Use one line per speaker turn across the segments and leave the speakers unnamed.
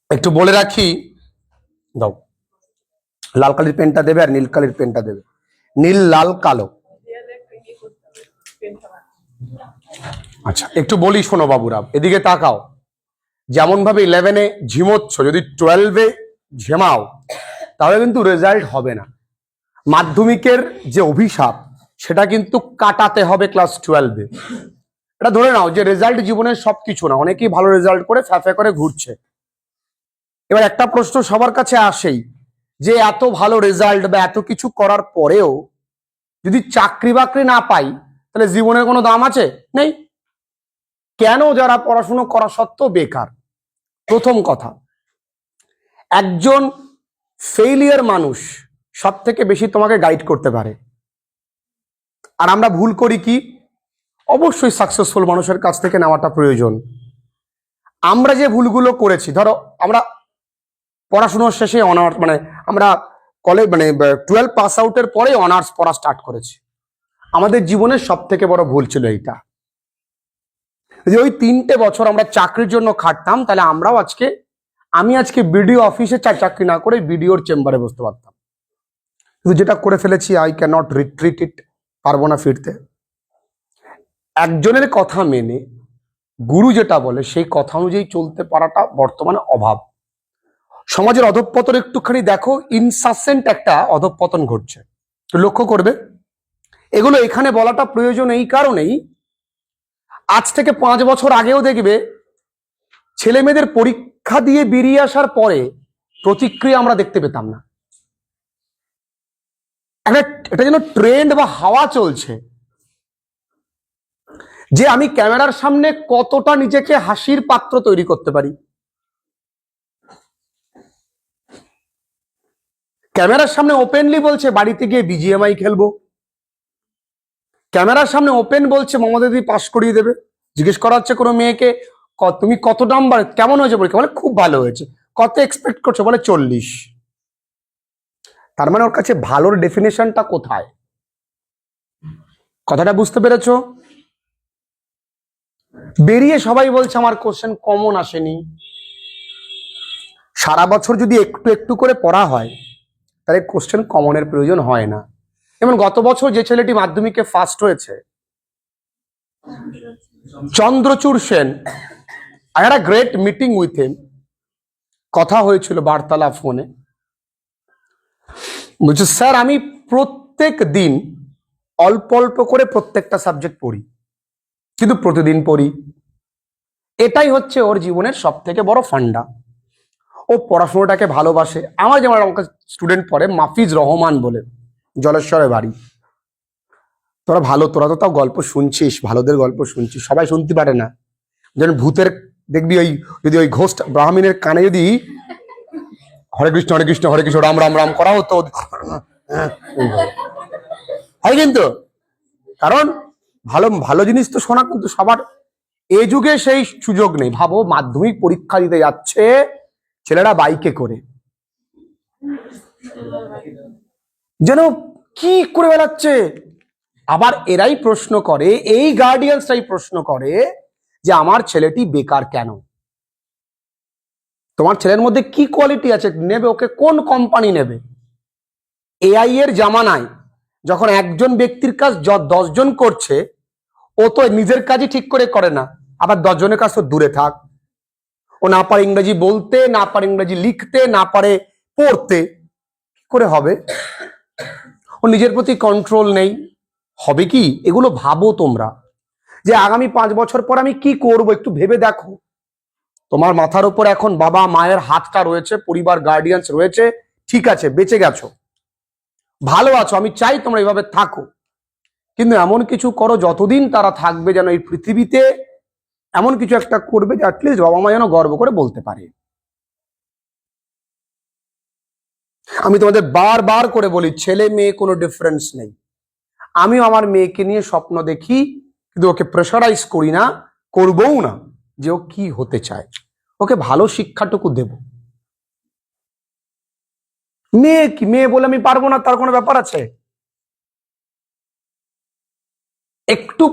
একটু বলে রাখি, দাও লাল কালির পেনটা দেবে আর নীল কালির পেনটা দেবে, নীল লাল কালো। আচ্ছা একটু বলি শোনো বাবুরা, এদিকে তাকাও। যেমন ভাবে 11-এ ঝিমোচ্ছ, যদি 12-এ ঝেমাও তাহলে কিন্তু রেজাল্ট হবে না। মাধ্যমিকের যে অভিশাপ সেটা কিন্তু কাটাতে হবে ক্লাস 12-এ। এটা ধরে নাও যে রেজাল্ট জীবনের সবকিছু না, অনেকেই ভালো রেজাল্ট করে ফ্যাফে করে ঘুরছে। এবার একটা প্রশ্ন সবার কাছে আসেই, যে এত ভালো রেজাল্ট বা এত কিছু করার পরেও যদি চাকরি বাকরি না পাই তাহলে জীবনের কোনো দাম আছে? নেই। কেন যারা পড়াশুনো করা সত্ত্বেও বেকার? প্রথম কথা, একজন ফেইলিয়ার মানুষ সব থেকে বেশি তোমাকে গাইড করতে পারে। আর আমরা ভুল করি কি, অবশ্যই সাকসেসফুল মানুষের কাছ থেকে নেওয়াটা প্রয়োজন। আমরা যে ভুলগুলো করেছি, ধরো আমরা পড়াশোনার শেষে অনার্স মানে আমরা কলেজ মানে 12 পাস আউটের পরে অনার্স পড়া স্টার্ট করেছি। আমাদের জীবনের সব থেকে বড় ভুল ছিল এইটা। যদি ওই 3টে বছর আমরা চাকরির জন্য খাটতাম তাহলে আমরাও আমি আজকে বিডিও অফিসে চাকরি না করে বিডিওর চেম্বারে বসতে পারতাম। কিন্তু যেটা করে ফেলেছি, আই ক্যান নট রিট্রিট ইট, পারবো না ফিরতে। একজনের কথা মেনে গুরু যেটা বলে সেই কথা অনুযায়ী চলতে পারাটা বর্তমানে অভাব। সমাজের অধঃপতন একটুখানি দেখো, ইনসাসেন্ট একটা অধঃপতন ঘটছে, তো লক্ষ্য করবে। এগুলো এখানে বলাটা প্রয়োজন এই কারণেই, আজ থেকে 5 বছর আগেও দেখবে ছেলে মেয়েদের পরীক্ষা দিয়ে বেরিয়ে আসার পরে প্রতিক্রিয়া আমরা দেখতে পেতাম না। এটা যেন ট্রেন্ড বা হাওয়া চলছে যে আমি ক্যামেরার সামনে কতটা নিজেকে হাসির পাত্র তৈরি করতে পারি। ক্যামেরার সামনে ওপেনলি বলছে বাড়িতে গিয়ে বিজিএমআই খেলবো, ক্যামেরার সামনে ওপেন বলছে মমতা দিদি পাস করিয়ে দেবে। জিজ্ঞেস করা হচ্ছে কোনো মেয়েকে, তুমি কত নাম্বার, কেমন হয়েছে পরীক্ষা, বলে খুব ভালো হয়েছে। কত এক্সপেক্ট করছো, বলে 40। তার মানে ওর কাছে ভালোর ডেফিনেশনটা কোথায়? কথাটা বুঝতে পেরেছো? বেরিয়ে সবাই বলছে আমার কোশ্চেন কমন আসেনি। সারা বছর যদি একটু একটু করে পড়া হয় তাহলে কোশ্চেন কমনের প্রয়োজন হয় না। যেমন গত বছর যে ছেলেটি মাধ্যমিকে ফার্স্ট হয়েছে, Chandrachur Sen, I had a great meeting with him, কথা হয়েছিল বার্তালাপ ফোনে। বলছে স্যার আমি প্রত্যেক দিন অল্প অল্প করে প্রত্যেকটা সাবজেক্ট পড়ি, কিন্তু প্রতিদিন পড়ি। এটাই হচ্ছে ওর জীবনের সব থেকে বড় ফান্ডা। ও পড়াশোনাটাকে ভালোবাসে। আমার যেমন আমাকে স্টুডেন্ট পড়ে মাফিজ রহমান বলে, জলেশ্বরে বাড়ি। তোরা তো তাও গল্প শুনছিস, ভালোদের গল্প শুনছিস, সবাই শুনতে পারে না। যেন ভূতের দেখবি যদি ওই ঘোষ ব্রাহ্মণের কানে যদি হরে কৃষ্ণ হরে কৃষ্ণ হরে কৃষ্ণ রাম রাম রাম করা হতো, হয় কিন্তু। কারণ ভালো ভালো জিনিস তো শোনা কিন্তু সবার এই যুগে সেই সুযোগ নেই। ভাবো মাধ্যমিক পরীক্ষা দিতে যাচ্ছে ছেলেরা বাইকে করে, যেন কি করে বেড়াচ্ছে। আবার এরাই প্রশ্ন করে, এই গার্ডিয়ানসরাই প্রশ্ন করে যে আমার ছেলেটি বেকার কেন? তোমার ছেলের মধ্যে কি কোয়ালিটি আছে, নেবে ওকে কোন কোম্পানি নেবে? এআই এর জামানায় যখন একজন ব্যক্তির কাজ 10 জন করছে, ও তো নিজের কাজই ঠিক করে না, আবার 10 জনের কাজ তো দূরে থাক। ও না পারে ইংরেজি বলতে, না পারে ইংরেজি লিখতে, না পারে পড়তে, কি করে হবে? ও নিজের প্রতি কন্ট্রোল নেই, হবে কি? এগুলো ভাবো তোমরা, যে আগামী 5 বছর পর আমি কি করব, একটু ভেবে দেখো। তোমার মাথার উপর এখন বাবা মায়ের হাতটা রয়েছে, পরিবার গার্ডিয়ানস রয়েছে, ঠিক আছে, বেঁচে গেছো, ভালো আছো, আমি চাই তোমরা এইভাবে থাকো। কিন্তু এমন কিছু করো যতদিন তারা থাকবে, যেন এই পৃথিবীতে এমন কিছু একটা করবে যে অ্যাটলিস্ট বাবা মা যেন গর্ব করে বলতে পারে। আমি তোমাদের বারবার করে বলি, ছেলে মেয়ে কোনো ডিফারেন্স নেই। আমিও আমার মেয়েকে নিয়ে স্বপ্ন দেখি, কিন্তু ওকে প্রেশারাইজ করি না, করবও না যে ও কি হতে চায়। ওকে ভালো শিক্ষাটুকু দেব। মেয়ে বলে আমি পারবো না তার কোনো ব্যাপার আছে? একটু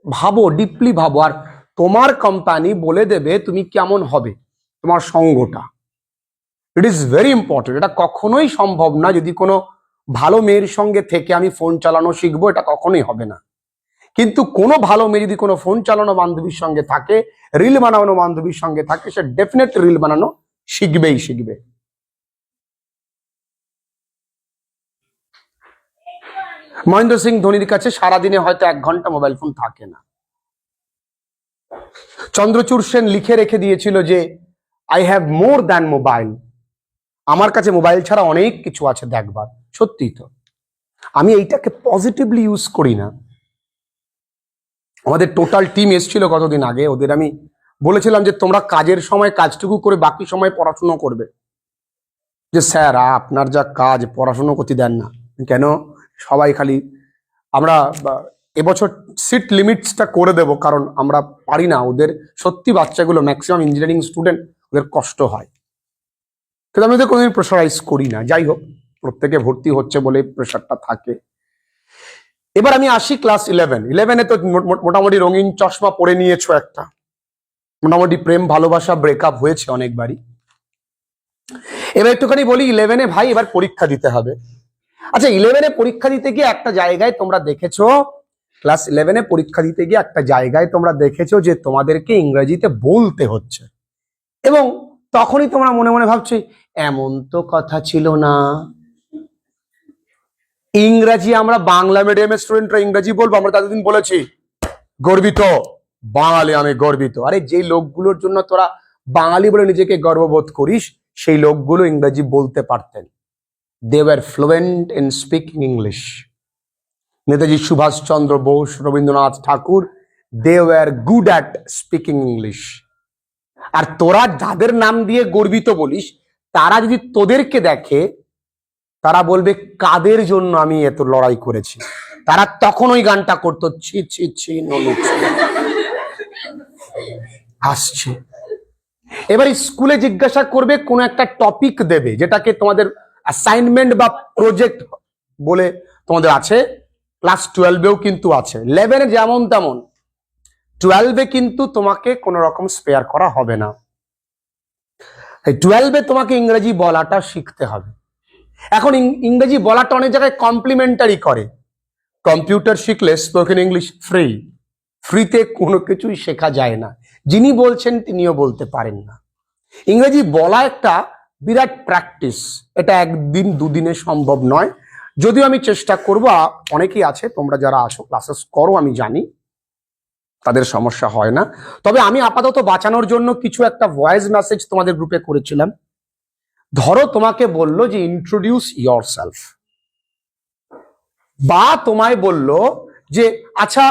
ভাবো, ডিপলি ভাবো। আর তোমার কোম্পানি বলে দেবে তুমি কেমন হবে, তোমার সঙ্গটা। It is very important. এটা কখনোই সম্ভব না যদি কোনো ভালো মেয়ের সঙ্গে থেকে আমি ফোন চালানো শিখবো, এটা কখনোই হবে না। কিন্তু কোনো ভালো মেয়ে যদি কোনো ফোন চালানো বান্ধবীর সঙ্গে থাকে, রিল বানানো বান্ধবীর সঙ্গে থাকে, সে ডেফিনেট রিল বানানো শিখবেই শিখবে। মহেন্দ্র সিং ধোনির কাছে সারাদিনে হয়তো 1 ঘন্টা মোবাইল ফোন থাকে না। চন্দ্রচূড় সেন লিখে রেখে দিয়েছিল যে I have more than mobile, আমার কাছে মোবাইল ছাড়া অনেক কিছু আছে দেখবার। সত্যি তো, আমি এইটাকে পজিটিভলি ইউজ করি না। আমাদের টোটাল টিম এসেছিল কতদিন আগে, ওদের আমি বলেছিলাম যে তোমরা কাজের সময় কাজটুকু করে বাকি সময় পড়াশুনো করবে। যে স্যার আপনার যা কাজ, পড়াশুনো করতে দেন না কেন? সবাই খালি আমরা এবছর সিট লিমিটসটা করে দেব, কারণ আমরা পারি না। ওদের সত্যি বাচ্চাগুলো ম্যাক্সিমাম ইঞ্জিনিয়ারিং স্টুডেন্ট, ওদের কষ্ট হয়, কিন্তু আমি ওদের কোনোদিন প্রেশারাইজ করি না। যাই হোক, প্রত্যেকে ভর্তি হচ্ছে বলে প্রেশারটা থাকে। এবার আমি আসি ক্লাস 11-এ তো মোটামুটি রঙিন চশমা পরে নিয়েছো একটা, মোটামুটি প্রেম ভালোবাসা ব্রেকআপ হয়েছে অনেকবারই। এবার একটুখানি বলি 11-এ ভাই এবার পরীক্ষা দিতে হবে। আচ্ছা, 11-এ পরীক্ষা দিতে গিয়ে একটা জায়গায় তোমরা দেখেছো, ক্লাস 11-এ পরীক্ষা দিতে গিয়ে একটা জায়গায় তোমরা দেখেছো যে তোমাদেরকে ইংরেজিতে বলতে হচ্ছে, এবং তখনই তোমরা মনে মনে ভাবছো এমন তো কথা ছিল না। ইংরাজি আমরা বাংলা মিডিয়ামের স্টুডেন্টরা ইংরাজি বলবো, আমরা ততদিন বলেছি গর্বিত বাঙালি, আমি গর্বিত। আরে যেই লোকগুলোর জন্য তোরা বাঙালি বলে নিজেকে গর্ববোধ করিস, সেই লোকগুলো ইংরাজি বলতে পারতেন। They were fluent in speaking English. Netaji Subhashchandra Bose, Rabindranath Tagore, they were good at speaking English. আর তোরা যাদের নাম দিয়ে গর্বিত বলিস, তারা যদি তোদেরকে দেখে, তারা বলবে কাদের জন্য আমি এত লড়াই করেছি। তারা তখন ওই গানটা করতো, ছি ছি ছি ননু হাসছে। এবার স্কুলে জিজ্ঞাসা করবে, কোন একটা টপিক দেবে যেটাকে তোমাদের অ্যাসাইনমেন্ট বা প্রজেক্ট বলে তোমাদের আছে। ক্লাস 12-এও কিন্তু আছে, 11-এ যেমন তেমন, 12-এ কিন্তু তোমাকে কোন রকম স্পেয়ার করা হবে না। 12-এ তোমাকে ইংরেজি বলাটা শিখতে হবে। এখন ইংরেজি বলাটা অনেক জায়গায় কমপ্লিমেন্টারি করে। কম্পিউটার শিখলে স্পোকেন ইংলিশ ফ্রি, ফ্রিতে কোনো কিছুই শেখা যায় না। যিনি বলছেন তিনিও বলতে পারেন না। ইংরেজি বলা একটা বিরাট প্র্যাকটিস, এটা একদিন দুদিনে সম্ভব নয়। যদিও আমি চেষ্টা করব, অনেকেই আছে তোমরা যারা আসো ক্লাসেস করো, আমি জানি তাদের সমস্যা হয় না। তবে আমি আপাতত বাঁচানোর জন্য কিছু একটা ভয়েস মেসেজ তোমাদের গ্রুপে করেছিলাম। ধরো তোমাকে বললো যে ইন্ট্রোডিউস ইয়োরসেলফ, বা তোমায় বললো যে আচ্ছা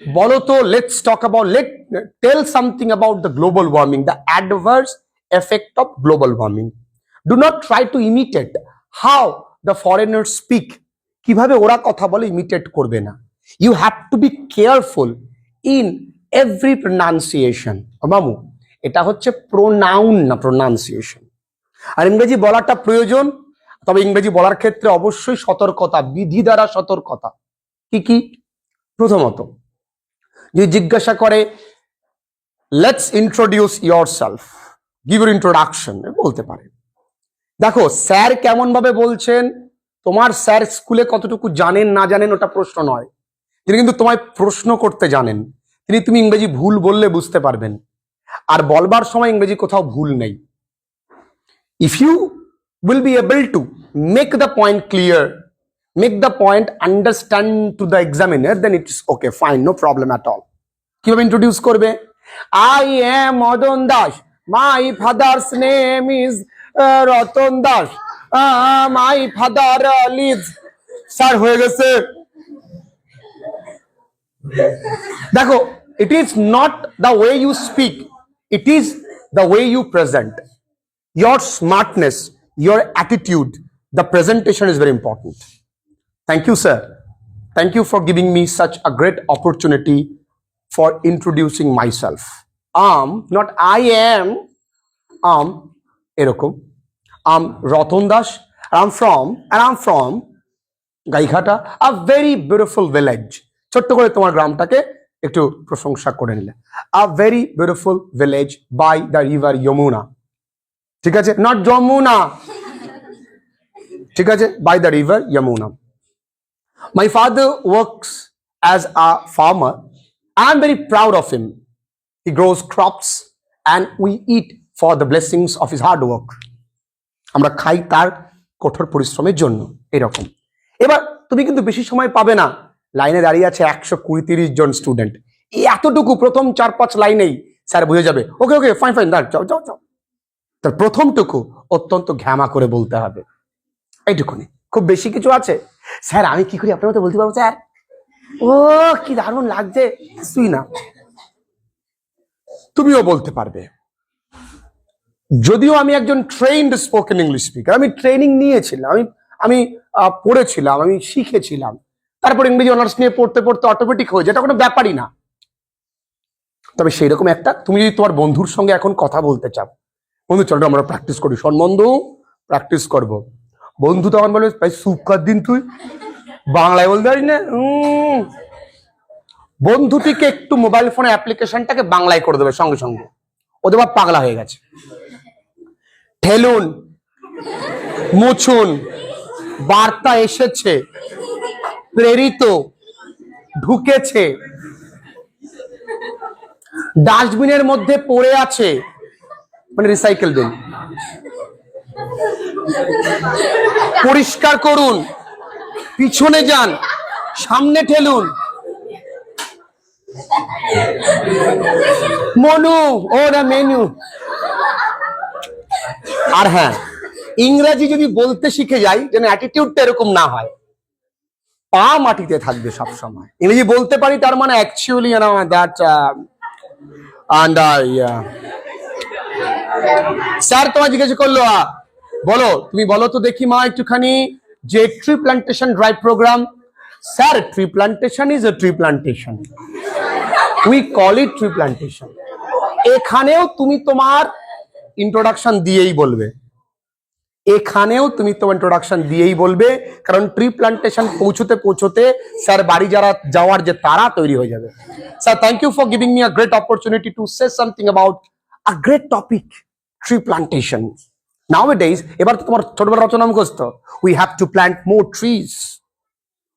বলো তো, let's talk about, tell something about the global warming, the adverse effect of global warming. Do not try to imitate how the foreigner speak, কিভাবে ওরা কথা বলে ইমিটেট করবে না। You have to be careful in every pronunciation. মামু, এটা হচ্ছে pronoun না প্রোনাউন্সিয়েশন। আর ইংরেজি বলাটা প্রয়োজন, তবে ইংরেজি বলার ক্ষেত্রে অবশ্যই সতর্কতা, বিধি দ্বারা সতর্কতা। কি কি? প্রথমত, যে জিজ্ঞাসা করে let's introduce yourself, give your introduction, বলতে পারে। দেখো স্যার কেমন ভাবে বলছেন, তোমার স্যার স্কুলে কতটুকু জানেন না জানেন ওটা প্রশ্ন নয়। তিনি কিন্তু তোমায় প্রশ্ন করতে জানেন। তুমি ইংরেজি ভুল বললে বুঝতে পারবেন, আর বলবার সময় ইংরেজি কোথাও ভুল নেই। If you will be able to make the point clear, make the point understand to the examiner, then it's okay, fine, no problem at all. কিভাবে ইন্ট্রোডিউস করবে? I am Madan Das, my father's name is Ratan Das, my father lives, sir হয়ে গেছে। দেখো, it is not the way you speak, it is the way you present. Your smartness, your attitude, the presentation is very important. Thank you, sir. Thank you for giving me such a great opportunity for introducing myself. Not I am, এরকম, Ratan Das, and I'm from Gaighata, a very beautiful village. ছোট্ট করে তোমার গ্রামটাকে একটু প্রশংসা করে নিলে। A very beautiful village by the river Yamuna, ঠিক আছে, নট যমুনা, ঠিক আছে, by the river Yamuna. My father works as a farmer, I am very proud of him. He grows crops and we eat for the blessings of his hard work. আমরা খাই তার কঠোর পরিশ্রমের জন্য। এরকম। এবার তুমি কিন্তু বেশি সময় পাবে না, লাইনে দাঁড়িয়ে আছে 120-30 জন স্টুডেন্ট, এই এতটুকু প্রথম 4-5 লাইনেই স্যার বুঝে যাবে, ওকে ওকে ফাইন ফাইন, দাঁড়, যাও যাও যাও। তার প্রথমটুকু অত্যন্ত ঘ্যামা করে বলতে হবে, এইটুকুনি। খুব বেশি কিছু আছে স্যার আমি কি করি আপনার মতো বলতে পারবো স্যার? ও কি দারুণ লাগছে, কিছুই না। তুমিও বলতে পারবে। যদিও আমি একজন ট্রেইনড স্পোকেন ইংলিশ স্পিকার, আমি ট্রেনিং নিয়েছিলাম, আমি পড়েছিলাম, আমি শিখেছিলাম, তারপর ইংরেজি অনার্স নিয়ে পড়তে পড়তে অটোমেটিক হয়ে যায়, এটা কোনো ব্যাপারই না। তবে সেই রকম একটা, তুমি যদি তোমার বন্ধুর সঙ্গে এখন কথা বলতে চাও, বন্ধু চলো আমরা প্র্যাকটিস করি, শোন বন্ধু প্র্যাকটিস করবো, বন্ধু তখন বলবে ভাই সুপ কর দিন, তুই বাংলায় বলতে পারিস না। বন্ধুটিকে একটু মোবাইল ফোনে অ্যাপ্লিকেশনটাকে বাংলায় করে দেবে সঙ্গে সঙ্গে, ওদের বাপ পাগলা হয়ে গেছে। ঠেলুন, মুছুন, বার্তা এসেছে, প্রেরিত, ঢুকেছে, ডাস্টবিনের মধ্যে পড়ে আছে, মানে রিসাইকেল বিন, পরিষ্কার করুন, পিছনে যান, সামনে ঠেলুন, মনু ও না মেনু। আর হ্যাঁ, ইংরেজি যদি বলতে শিখে যাই, যেন অ্যাটিটিউডটা এরকম না হয়, পা মাটিতে থাকবে সব সময়। ইংরেজি বলতে পারি তার মানে অ্যাকচুয়ালি দ্যাট স্যার তোমায় জিজ্ঞেস করলো, বলো তুমি বলো তো দেখি মা একটুখানি, যে tree plantation drive programme. Sir tree plantation is a tree plantation, we call it tree plantation. এখানেও তুমি তোমার ইন্ট্রোডাকশন দিয়েই বলবে, এখানেও তুমি তোমার ইন্ট্রোডাকশন দিয়েই বলবে, কারণ ট্রি প্লান্টেশন পৌঁছতে পৌঁছতে স্যার বাড়ি যাওয়ার যে তারা তৈরি হয়ে যাবে। Sir thank you for giving me a great opportunity to say something about a great topic, tree plantation. Nowadays, এবার তো তোমার ছোটবেলা রচনা মুখস্থ, we have to plant more trees.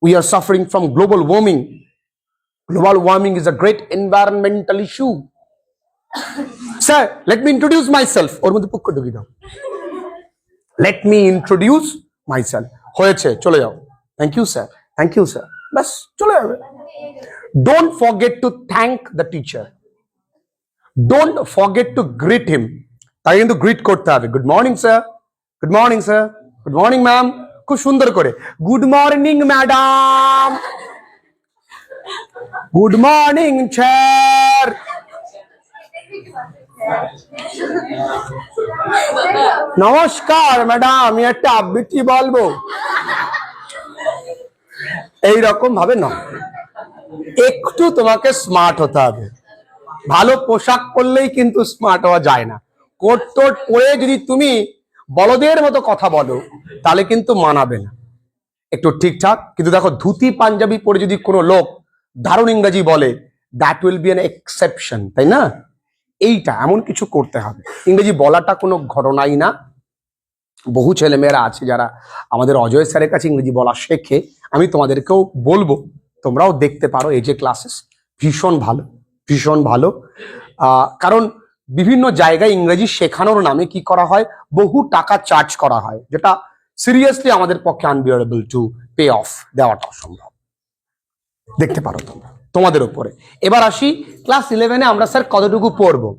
We are suffering from global warming. Global warming is a great environmental issue. Sir, let me introduce myself. ওর মধ্যে পুক্ষ ঢুকি দাও। Let me introduce myself. হয়েছে, চলে যাও। Thank you, sir. Thank you, sir. বাস চলে যাবে। Don't forget to thank the teacher. Don't forget to greet him. তাই কিন্তু গ্রিট করতে হবে। Good morning sir, good morning sir, good morning ma'am, খুব সুন্দর করে good morning madam, good morning sir. নমস্কার ম্যাডাম, আমি একটা আবৃত্তি বলবো, এইরকম ভাবে না, একটু তোমাকে স্মার্ট হতে হবে। ভালো পোশাক পরলেই কিন্তু স্মার্ট হওয়া যায় না। কোট টোট পরে যদি তুমি বলদের মতো কথা বলো তাহলে কিন্তু মানাবে না, একটু ঠিকঠাক। কিন্তু দেখো ধুতি পাঞ্জাবি পরে যদি কোনো লোক দারুণ ইংরেজি বলে, that will be an exception, তাই না? এইটা এমন কিছু করতে হবে। ইংরেজি বলাটা কোনো ঘটনাই না। বহু ছেলেমেয়েরা আছে যারা আমাদের অজয় স্যারের কাছে ইংরেজি বলা শেখে, আমি তোমাদেরকেও বলবো তোমরাও দেখতে পারো এই যে ক্লাসেস, ভীষণ ভালো, ভীষণ ভালো। কারণ বিভিন্ন জায়গায় ইংরেজি শেখানোর নামে কি করা হয়, বহু টাকা চার্জ করা হয়, যেটা সিরিয়াসলি আমাদের পক্ষে আনবিয়ারেবল টু পে অফ, দেওয়াটা অসম্ভব। দেখতে পারো তোমরা, তোমাদের উপরে। এবার আসি ক্লাস 11-এ আমরা স্যার কতটুকু পড়বো।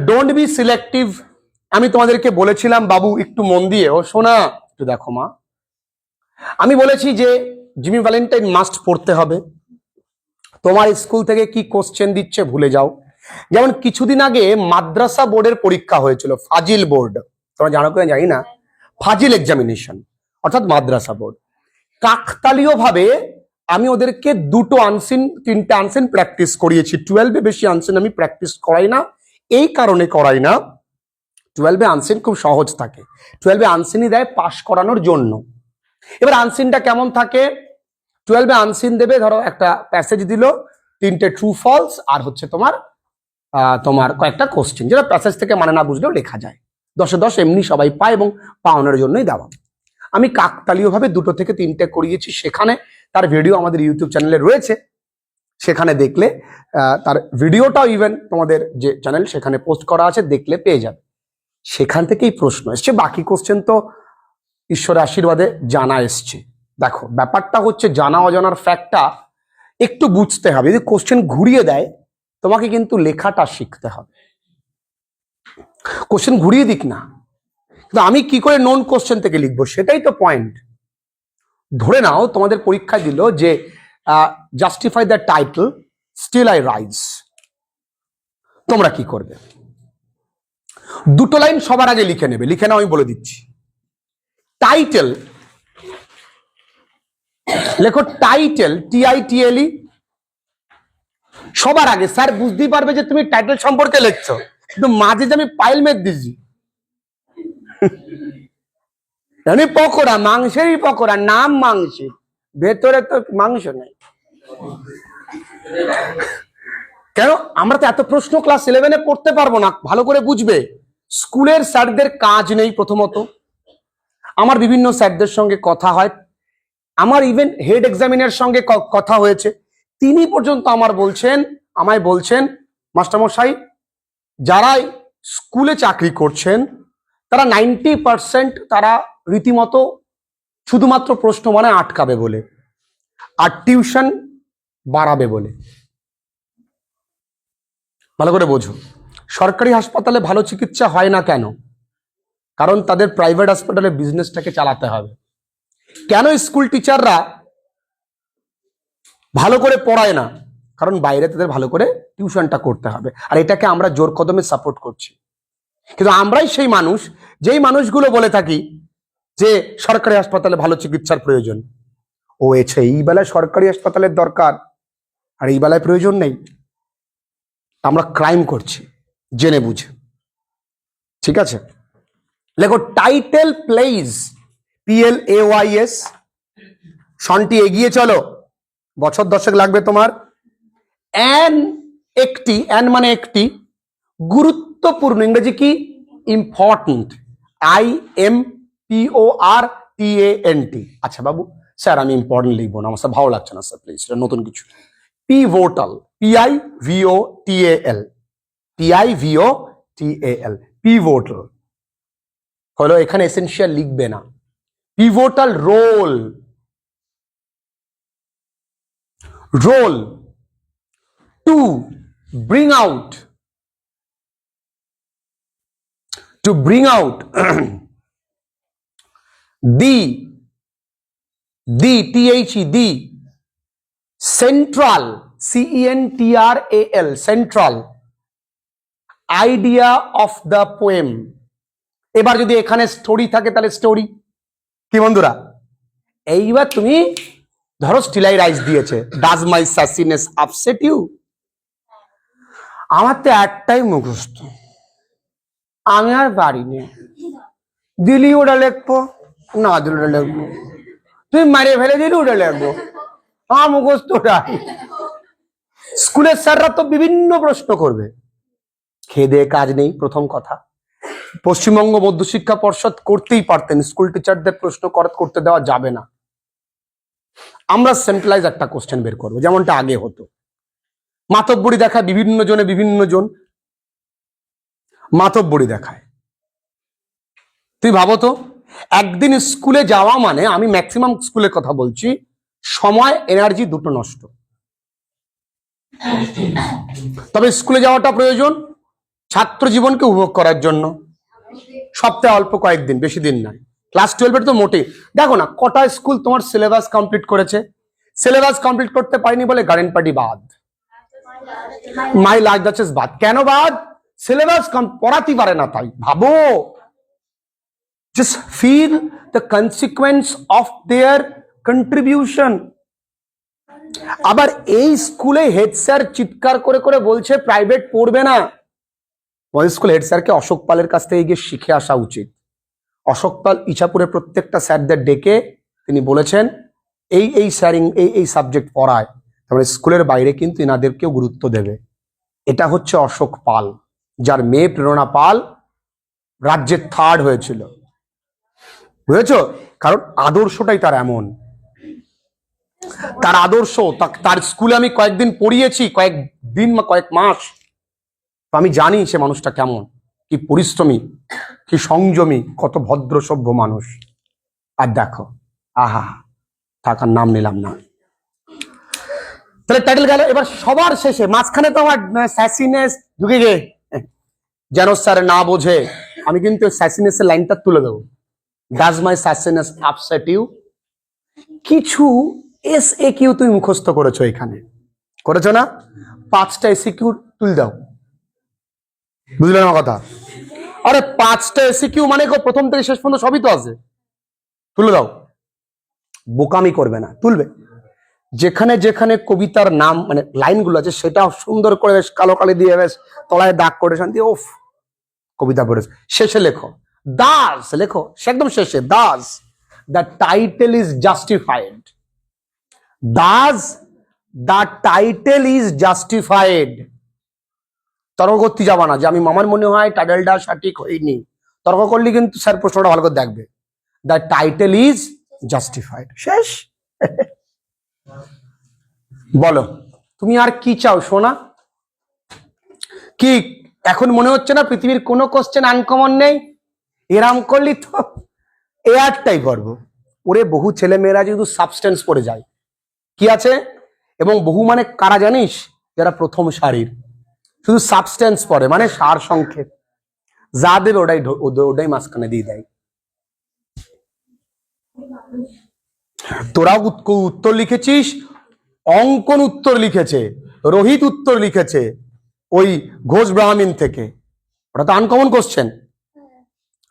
Don't be selective. আমি তোমাদেরকে বলেছিলাম বাবু একটু মন দিয়ে, ও শোনা একটু দেখো মা, আমি বলেছি যে জিমি ভ্যালেন্টাইন মাস্ট পড়তে হবে। তোমার স্কুল থেকে কি কোশ্চেন দিচ্ছে ভুলে যাও। যেমন কিছুদিন আগে মাদ্রাসা বোর্ডের পরীক্ষা হয়েছিল, ফাজিল বোর্ড, তোমরা জানো কিনা জানি না, ফাজিল এক্সামিনেশন অর্থাৎ মাদ্রাসা বোর্ড। কাকতালীয় ভাবে আমি ওদেরকে 2টো আনসিন 3টে আনসিন প্র্যাকটিস করিয়েছি। 12-এ বেশি আনসিন আমি প্র্যাকটিস করাই না, এই কারণে করাই না, 12-এ আনসিন খুব সহজ থাকে। 12-এ আনসিনই দেয় পাস করানোর জন্য। এবার আনসিনটা কেমন থাকে, 12-এ আনসিন দেবে, ধরো একটা প্যাসেজ দিল, 3টে ট্রু ফলস আর হচ্ছে তোমার তোমার কয়েকটা কোশ্চেন, যেটা প্যাসেজ থেকে মানে না বুঝলেও লেখা যায়। 10-এ 10 এমনি সবাই পায় এবং পাওয়ানোর জন্যই দেওয়া। আমি কাকতালীয়ভাবে 2টো থেকে 3টে করিয়েছি, সেখানে তার ভিডিও আমাদের ইউটিউব চ্যানেলে রয়েছে, সেখানে দেখলে তার ভিডিওটাও ইভেন তোমাদের যে চ্যানেল সেখানে পোস্ট করা আছে, দেখলে পেয়ে যাবে। সেখান থেকেই প্রশ্ন এসছে, বাকি কোশ্চেন তো ঈশ্বরের আশীর্বাদে জানা এসছে। দেখো ব্যাপারটা হচ্ছে জানা অজানার ফ্যাক্টটা একটু বুঝতে হবে। যদি কোশ্চেন ঘুরিয়ে দেয় তোমাকে কিন্তু লেখাটা শিখতে হবে। কোশ্চেন ঘুরিয়ে দিক না, কিন্তু আমি কি করে নন কোশ্চেন থেকে লিখবো সেটাই তো পয়েন্ট। ধরে নাও তোমাদের পরীক্ষায় দিল যে justify the title still I rise, তোমরা কি করবে? 2টো লাইন সবার আগে লিখে নেবে। লিখে নাও, আমি বলে দিচ্ছি। টাইটেল লেখো, টাইটেল TITLE সবার আগে। স্যার বুঝতেই পারবে যে তুমি টাইটেল সম্পর্কে লিখছো, কিন্তু মাঝে যে আমি পাইল মেদ দিচ্ছি, আমি পকোড়া, মাংসেরই পকোড়া, নাম মাংসের, ভেতরে তো মাংস নেই। কেন? আমরা তো এত প্রশ্ন ক্লাস 11-এ পড়তে পারবো না। ভালো করে বুঝবে, স্কুলের স্যারদের কাজ নেই। প্রথমত আমার বিভিন্ন স্যারদের সঙ্গে কথা হয়, আমার ইভেন হেড এক্সামিনের সঙ্গে কথা হয়েছে, তিনি পর্যন্ত আমায় বলছেন মাস্টারমশাই, যারা স্কুলে চাকরি করছেন তারা 90% তারা রীতিমতো শুধুমাত্র প্রশ্ন মানে আটকাবে বলে আর টিউশন বাড়াবে বলে। ভালো করে বোঝো, সরকারি হাসপাতালে ভালো চিকিৎসা হয় না কেন? কারণ তাদের প্রাইভেট হাসপাতালে বিজনেসটাকে চালাতে হবে। কেন স্কুল টিচাররা ভালো করে পড়ায় না? কারণ বাইরে তাদের ভালো করে টিউশনটা করতে হবে, আর এটাকে আমরা জোর কদমে সাপোর্ট করছি। কিন্তু আমরাই সেই মানুষ, যেই মানুষগুলো বলে থাকি যে সরকারি হাসপাতালে ভালো চিকিৎসার প্রয়োজন। ও এছে এই বেলায় সরকারি হাসপাতালের দরকার আর এই বেলায় প্রয়োজন নেই। আমরা ক্রাইম করছি জেনে বুঝে। ঠিক আছে, লেখো টাইটেল প্লেইজ PLAYS। সনটি এগিয়ে চলো, বছর 10 লাগবে তোমার। একটি মানে একটি গুরুত্বপূর্ণ, ইংরেজি কি? Important, IMPORTANT। আচ্ছা বাবু, স্যার আমি ইম্পর্টেন্ট লিখবো না, আমার স্যার ভালো লাগছে না স্যার, প্লিজ এটা নতুন কিছু। পিভোটাল, PIVOTAL, পিভোটাল হলো, এখানে এসেনশিয়াল লিখবে না। Pivotal role to bring out the central central idea of the poem। এবার যদি এখানে স্টোরি থাকে তাহলে স্টোরি কি বন্ধুরা? এইবার তুমি ধরো স্টিল আই রাইজ দিয়েছে, ডাজ মাই সাসিনেস আপসেট ইউ? আমার তো একটাই মুখস্থ, আমি আর পারিনি। দিলি ওটা লিখবো, না দিলি ওটা লিখবো, তুই মারে ফেলে দিলি ওটা লিখবো, আমার মুখস্থটা। স্কুলের স্যাররা তো বিভিন্ন প্রশ্ন করবে, খেয়ে দিয়ে কাজ নেই। প্রথম কথা, পশ্চিমবঙ্গ মধ্যশিক্ষা পর্ষদ করতেই পারতেন, স্কুল টিচারদের প্রশ্ন করতে দেওয়া যাবে না। আমরা সেন্ট্রালাইজ একটা কোশ্চেন বের করবো, যেমনটা আগে হতো। মাতব্বরি দেখায় বিভিন্ন জন মাতব্বরি দেখায়। তুই ভাবো তো, একদিন স্কুলে যাওয়া মানে, আমি ম্যাক্সিমাম স্কুলের কথা বলছি, সময় এনার্জি দুটো নষ্ট। তবে স্কুলে যাওয়াটা প্রয়োজন ছাত্র জীবনকে উপভোগ করার জন্য। সপ্তাহে অল্প কয়েকদিন, বেশি দিন নয়। ক্লাস 12-এর তো মোটেই দেখো না, কটা স্কুল তোমার সিলেবাস কমপ্লিট করেছে? সিলেবাস কমপ্লিট করতে পারিনি বলে গার্ডেন পার্টি বাদ, মাই লাইফ ডাচেস বাদ। কেন বাদ? সিলেবাস পড়াতে পারে না। তাই ভাবো, just feel the consequence of their contribution. আবার এই স্কুলে হেড স্যার চিৎকার করে করে বলছে প্রাইভেট পড়বে না। ওই স্কুল হেড স্যারকে অশোক পালের কাছ থেকে গিয়ে শিখে আসা উচিত। অশোক পাল ইছাপুরের প্রত্যেকটা স্যারদের ডেকে তিনি বলেছেন এই স্যারিং এই সাবজেক্ট পড়ায়, তো তারপরে স্কুলের বাইরে কিন্তু এনাদেরকেও গুরুত্ব দেবে। এটা হচ্ছে অশোক পাল, যার মেয়ে প্রেরণা পাল রাজ্যের 3rd হয়েছিল, বুঝেছো? কারণ আদর্শটাই তার এমন, তার আদর্শ, তার স্কুলে আমি কয়েকদিন পড়িয়েছি, কয়েকদিন বা কয়েক মাস, তো আমি জানি সে মানুষটা কেমন, কি পরিশ্রমী, কি সংযমী, কত ভদ্র সভ্য মানুষ। আর দেখো, আহা, থাকার নাম নিলাম না। তাহলে টাইটেল গেল। এবার সবার শেষে মাঝখানে তো আমার স্যাসিনেস ঢুকে গে, যেন স্যার না বোঝে, আমি কিন্তু স্যাসিনেসের লাইনটা তুলে দেবো। Does my sassiness upset you? কিছু SAQ তুমি মুখস্থ করেছো, এখানে করেছো না? 5টা SAQ তুলে দাও, বুঝলে না কথা? আরে 5টা SAQ মানে প্রথম থেকে শেষ পর্যন্ত সবই তো আছে, তুলে দাও। বোকামি করবে না, তুলবে। যেখানে যেখানে কবিতার নাম মানে লাইনগুলো আছে সেটা সুন্দর করে বেশ কালো কালি দিয়ে বেশ তলায় দাগ করে শান্তি, ওফ কবিতা পড়েছে। শেষে লেখো দাস, লেখো সে একদম শেষে Das, the title is justified. Das the title is justified. তর্ক করতে যাবা না যে আমি মামার মনে হয় টাইটেলটা সঠিক হয়নি, তর্ক করলে কিন্তু স্যার প্রশ্নটা ভালো করে দেখবে। দ্য টাইটেল ইজ জাস্টিফাইড, শেষ। বলো তুমি আর কি চাও সোনা? কি এখন মনে হচ্ছে না পৃথিবীর কোনো কোশ্চেন আনকমন নেই? এরাম করলি তো এয়ারটাই করবো। ওরে বহু ছেলে মেয়েরা কিন্তু সাবস্টেন্স পড়ে যায়, কি আছে? এবং বহু মানে কারা জানিস? যারা প্রথম সারির, শুধু সাবস্টেন্স পড়ে, মানে সার সংক্ষেপ যা দেবে ওটাই মাঝখানে দিয়ে দেয়। তোরাও উত্তর লিখেছিস, অঙ্কন উত্তর লিখেছে, রোহিত উত্তর লিখেছে ওই ঘোষ ব্রাহ্মণ থেকে, ওটা তো আনকমন কোশ্চেন।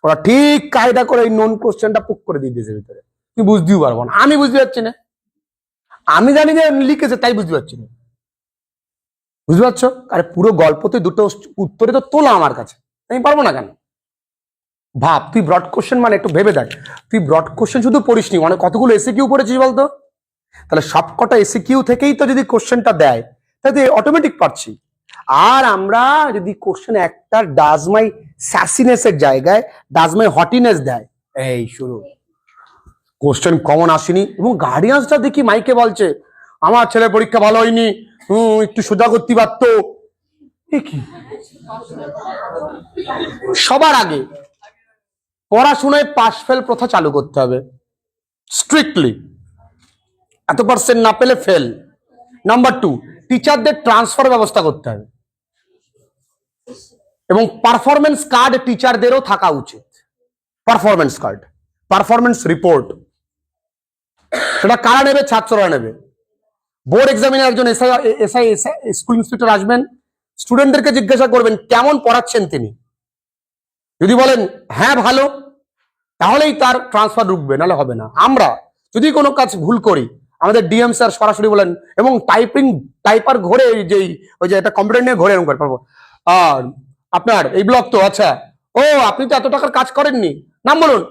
ওরা ঠিক কায়দা করে এই নন কোশ্চেনটা পুক করে দিয়ে দিয়েছে ভিতরে, তুই বুঝতেও পারবো না। আমি বুঝতে পারছি না, আমি জানি যে লিখেছে তাই বুঝতে পারছি না, বুঝতে পারছো? আরে পুরো গল্পতে দুটো উত্তরে তো তোলা আমার কাছে, আমি পারবো না কেন? ভাব, তুই ব্রড কোশ্চেন মানে একটু ভেবে দেখ, তুই ব্রড কোশ্চেন শুধু পড়িসনি, মানে কতগুলো SAQ পড়েছিস বলতো? তাহলে সবকটা SAQ থেকেই তো যদি কোশ্চেনটা দেয় তাহলে অটোমেটিক পারছি। আর আমরা যদি কোশ্চেন একটা ডাজ মাই স্যাসিনেস এর জায়গায় ডাজ মাই হটিনেস দেয়, এই শুরু, কোশ্চেন কমন আসেনি। এবং গার্ডিয়ানসটা দেখি মাইকে বলছে আমার ছেলে পরীক্ষা ভালো হয়নি, একটু সোজা করতে পারতো। কি সবার আগে পড়াশোনায় পাস ফেল প্রথা চালু করতে হবে স্ট্রিক্টলি, এত পার্সেন্ট না পেলে ফেল। নাম্বার 2, টিচারদের ট্রান্সফার ব্যবস্থা করতে হবে, এবং পারফরমেন্স কার্ড টিচারদেরও থাকা উচিত। পারফরমেন্স কার্ড, পারফরমেন্স রিপোর্ট, সেটা কারা নেবে? ছাত্ররা নেবে। বোর্ড এক্সামিনে একজন এসআই স্কুল ইন্সপেক্টর আসবেন, স্টুডেন্টদেরকে জিজ্ঞাসা করবেন কেমন পড়াচ্ছেন তিনি। যদি বলেন হ্যাঁ ভালো, তাহলেই তার ট্রান্সফার ঢুকবে, নাহলে হবে না। আমরা যদি কোনো কাজ ভুল করি, আমাদের ডিএম স্যার সরাসরি বলেন, এবং টাইপার ঘরে যেই ওই যে একটা কম্পিউটার নিয়ে ঘরে এরকম করে পারবো, আর আপনার এই ব্লক তো, আচ্ছা ও আপনি তো এত টাকার কাজ করেননি, নাম বলুন,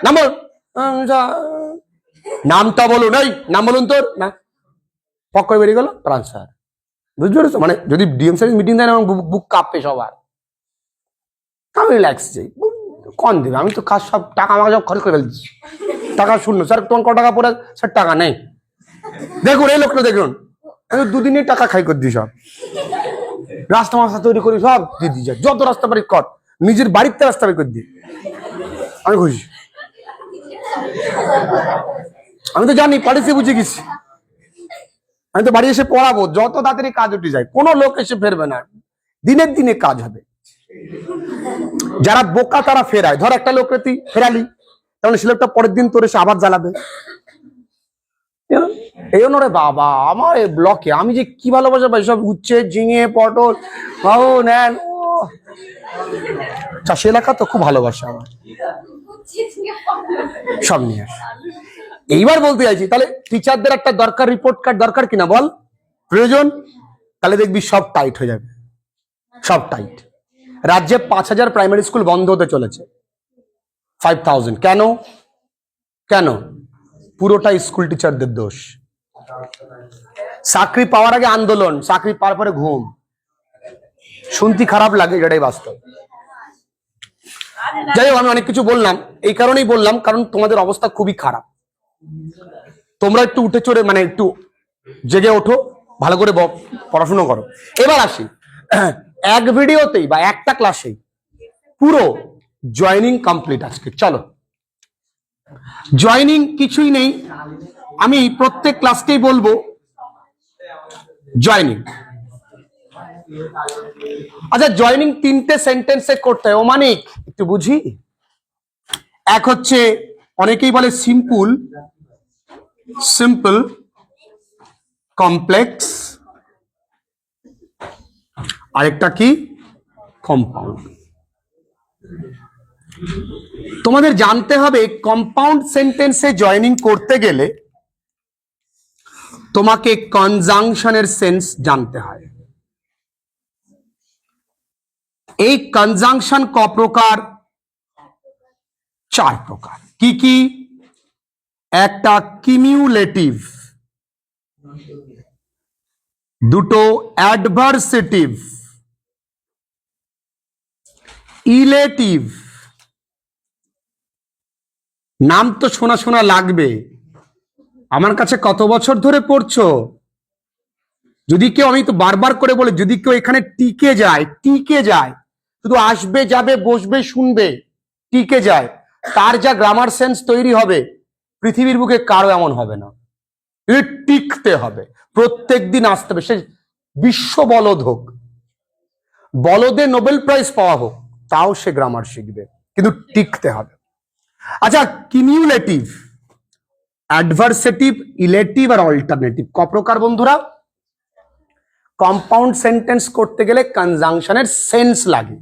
নাম বলুন, নামটা বলুন, এই নাম বলুন তোর, না পক করে বেরিয়ে গেল ট্রান্সফার। বুঝতে পেরেছো? মানে যদি ডিএম স্যার মিটিং দেয় না, বুক কাঁপে সবার, আমি রিল্যাক্স যাই, কন দেবে, আমি তো কাজ সব টাকা আমাকে সব খরচ করে ফেলছি, টাকা শূন্য। স্যার তোমার কত টাকা পড়ে? স্যার টাকা নেই। দেখুন এই লোকটা দেখুন, আমি 2 দিনে টাকা খাই করে দিই, সব রাস্তা মাস্তা তৈরি করি, সব দিয়ে দিই, যত রাস্তা বাড়ি কর, নিজের বাড়িতে রাস্তা বের করে দিই, আমি খুশি। আমি তো জানি, পারিসে বুঝে গেছি, আমি তো বাড়ি এসে পড়াবো, যত তাড়াতাড়ি কাজ উঠে যায়, কোনো লোক এসে ফেরবে না, দিনের দিনে কাজ হবে। যারা বোকা তারা ফেরায়, ধর একটা লোককে তুই ফেরালি, তাহলে সে লোকটা পরের দিন তোর এসে আবার জ্বালাবে। এই জন্য রে বাবা, আমার এই ব্লকে আমি যে কি ভালোবাসা পাই, সব উচ্ছে ঝিঙে পটল বাবু নেন, চাষি এলাকা তো খুব ভালোবাসা আমার, সব নিয়ে আসে। এইবার বলতে চাইছি, তাহলে টিচারদের একটা দরকার, রিপোর্ট কার্ড দরকার কিনা বল? প্রয়োজন। তাহলে দেখবি সব টাইট হয়ে যাবে, সব টাইট। রাজ্যে 5000 প্রাইমারি স্কুল বন্ধ হতে চলেছে, 5000। কেন? কেন? পুরোটা স্কুল টিচারদের দোষ। চাকরি পাওয়ার আগে আন্দোলন, চাকরি পাওয়ার পরে ঘুম। শুনতে খারাপ লাগে, এটাই বাস্তব। যাই হোক, আমি অনেক কিছু বললাম, এই কারণেই বললাম কারণ তোমাদের অবস্থা খুবই খারাপ। তোমরা একটু উঠে চড়ে মানে একটু জেগে ওঠো, ভালো করে পড়াশুনো করো। এবার আসি, এক ভিডিওতেই বা একটা ক্লাসেই পুরো জয়েনিং কমপ্লিট আজকে। চলো, জয়েনিং কিছুই নেই, আমি প্রত্যেক ক্লাসকেই বলবো জয়েনিং। আচ্ছা, জয়েনিং তিনটে সেন্টেন্সে করতে হয়, ও মানে একটু বুঝি। এক হচ্ছে অনেকেই বলে সিম্পল, সিম্পল, কমপ্লেক্স, আরেকটা কি কম্পাউন্ড। তোমাদের জানতে হবে কম্পাউন্ড সেন্টেন্সে জয়েনিং করতে গেলে তোমাকে কনজাংশনের সেন্স জানতে হয়। এই কনজাংশন ক প্রকার? 4 প্রকার। কি কি? একটা কিমিউলেটিভ, দুটো অ্যাডভার্সেটিভ, ইলেটিভ, নাম তো শোনা শোনা লাগবে, আমার কাছে কত বছর ধরে পড়ছো? যদি কেউ, আমি তো বারবার করে বলে, যদি কেউ এখানে টিকে যায়, টিকে যায়, শুধু আসবে যাবে বসবে শুনবে, টিকে যায়, তার যা গ্রামার সেন্স তৈরি হবে পৃথিবীর বুকে কারো এমন হবে না। টিকতে হবে, প্রত্যেক দিন আসতে হবে, সে বিশ্ব বলদ হোক, বলদে নোবেল প্রাইজ পাওয়া হোক, তাও সে গ্রামার শিখবে, কিন্তু টিকতে হবে। আচ্ছা, কিমিউলেটিভ, অ্যাডভার্সেটিভ, ইলেটিভ আর অল্টারনেটিভ ক প্রকার বন্ধুরা? কম্পাউন্ড সেন্টেন্স করতে গেলে কনজাংশনের সেন্স লাগে।